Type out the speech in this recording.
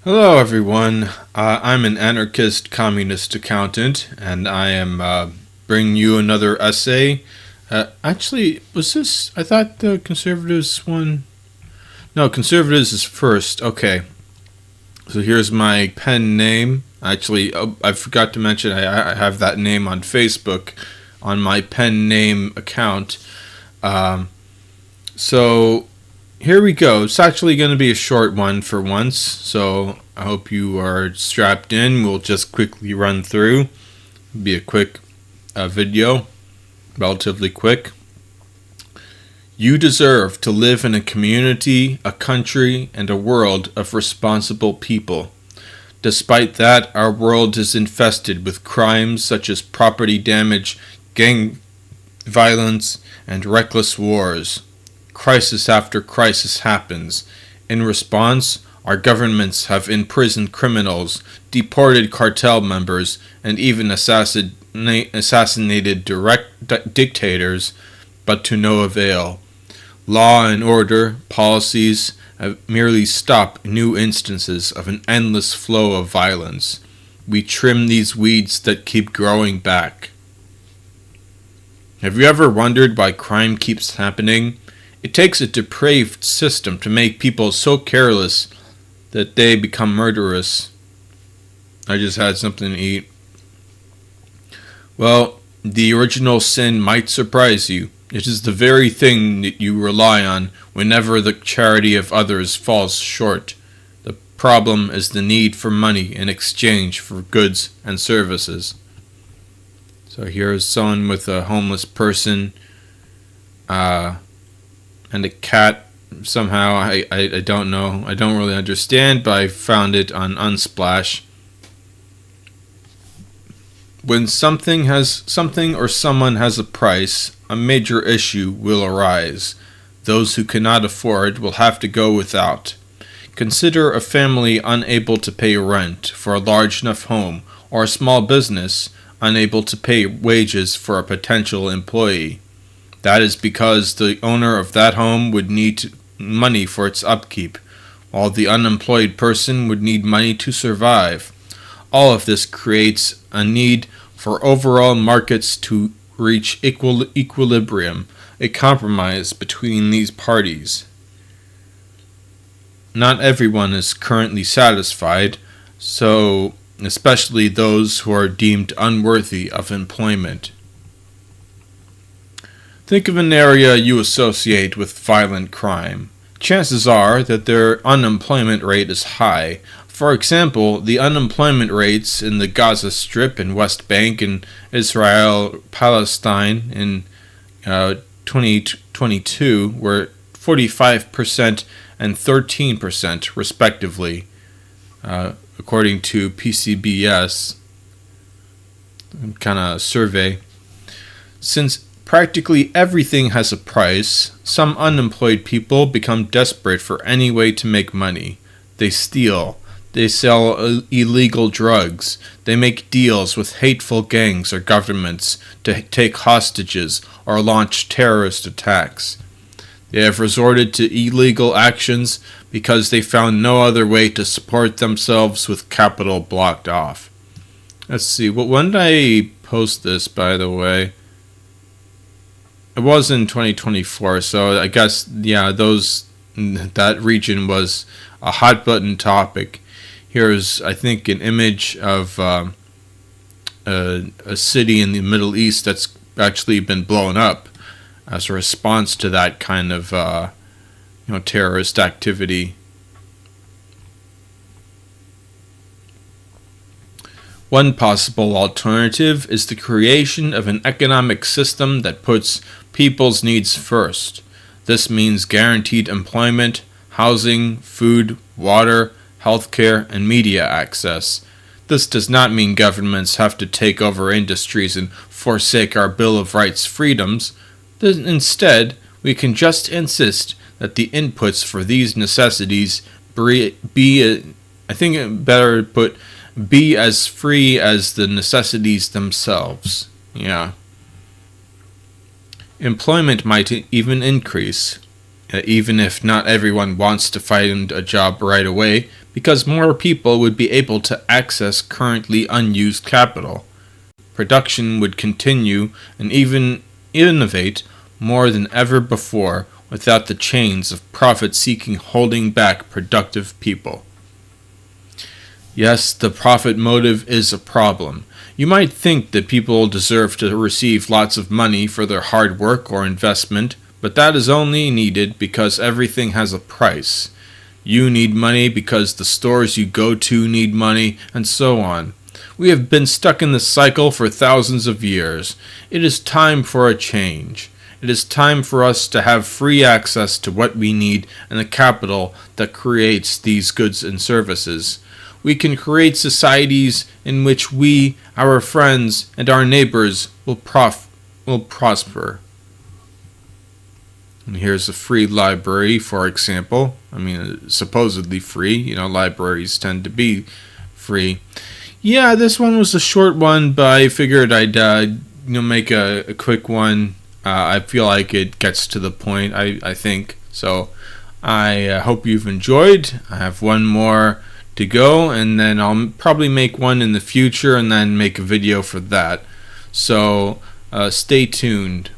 Hello, everyone. I'm an anarchist communist accountant, and I am bringing you another essay. Actually, was this? I thought the conservatives one. No, conservatives is first. Okay, so here's my pen name. Actually, I forgot to mention I have that name on Facebook on my pen name account. Um, so here we go. It's actually going to be a short one for once, so I hope you are strapped in. We'll just quickly run through. It'll be a quick video, relatively quick. You deserve to live in a community, a country, and a world of responsible people. Despite that, our world is infested with crimes such as property damage, gang violence, and reckless wars. Crisis after crisis happens. In response, our governments have imprisoned criminals, deported cartel members, and even assassinated dictators, but to no avail. Law and order policies merely stop new instances of an endless flow of violence. We trim these weeds that keep growing back. Have you ever wondered why crime keeps happening? It takes a depraved system to make people so careless that they become murderous. I just had something to eat. Well, the original sin might surprise you. It is the very thing that you rely on whenever the charity of others falls short. The problem is the need for money in exchange for goods and services. So here's someone with a homeless person and a cat. Somehow, I don't know. I don't really understand, but I found it on Unsplash. When something or someone has a price, a major issue will arise. Those who cannot afford will have to go without. Consider a family unable to pay rent for a large enough home, or a small business unable to pay wages for a potential employee. That is because the owner of that home would need money for its upkeep, while the unemployed person would need money to survive. All of this creates a need for overall markets to reach equilibrium, a compromise between these parties. Not everyone is currently satisfied, so especially those who are deemed unworthy of employment. Think of an area you associate with violent crime. Chances are that their unemployment rate is high. For example, the unemployment rates in the Gaza Strip and West Bank and Israel-Palestine in 2022 were 45% and 13% respectively, according to PCBS kind of survey. Since practically everything has a price, some unemployed people become desperate for any way to make money. They steal. They sell illegal drugs. They make deals with hateful gangs or governments to take hostages or launch terrorist attacks. They have resorted to illegal actions because they found no other way to support themselves with capital blocked off. Let's see, when did I post this, by the way? It was in 2024, so I guess, that region was a hot button topic. Here's, I think, an image of a city in the Middle East that's actually been blown up as a response to that kind of terrorist activity. One possible alternative is the creation of an economic system that puts people's needs first. This means guaranteed employment, housing, food, water, healthcare, and media access. This does not mean governments have to take over industries and forsake our Bill of Rights freedoms. Instead, we can just insist that the inputs for these necessities be as free as the necessities themselves. Yeah. Employment might even increase. even if not everyone wants to find a job right away, because more people would be able to access currently unused capital. Production would continue and even innovate more than ever before without the chains of profit-seeking holding back productive people. Yes, the profit motive is a problem. You might think that people deserve to receive lots of money for their hard work or investment, but that is only needed because everything has a price. You need money because the stores you go to need money, and so on. We have been stuck in this cycle for thousands of years. It is time for a change. It is time for us to have free access to what we need and the capital that creates these goods and services. We can create societies in which we, our friends, and our neighbors will prosper. And here's a free library, for example. I mean, supposedly free. Libraries tend to be free. Yeah, this one was a short one, but I figured I'd make a quick one. I feel like it gets to the point, I think. So I hope you've enjoyed. I have one more to go, and then I'll probably make one in the future and then make a video for that. So stay tuned.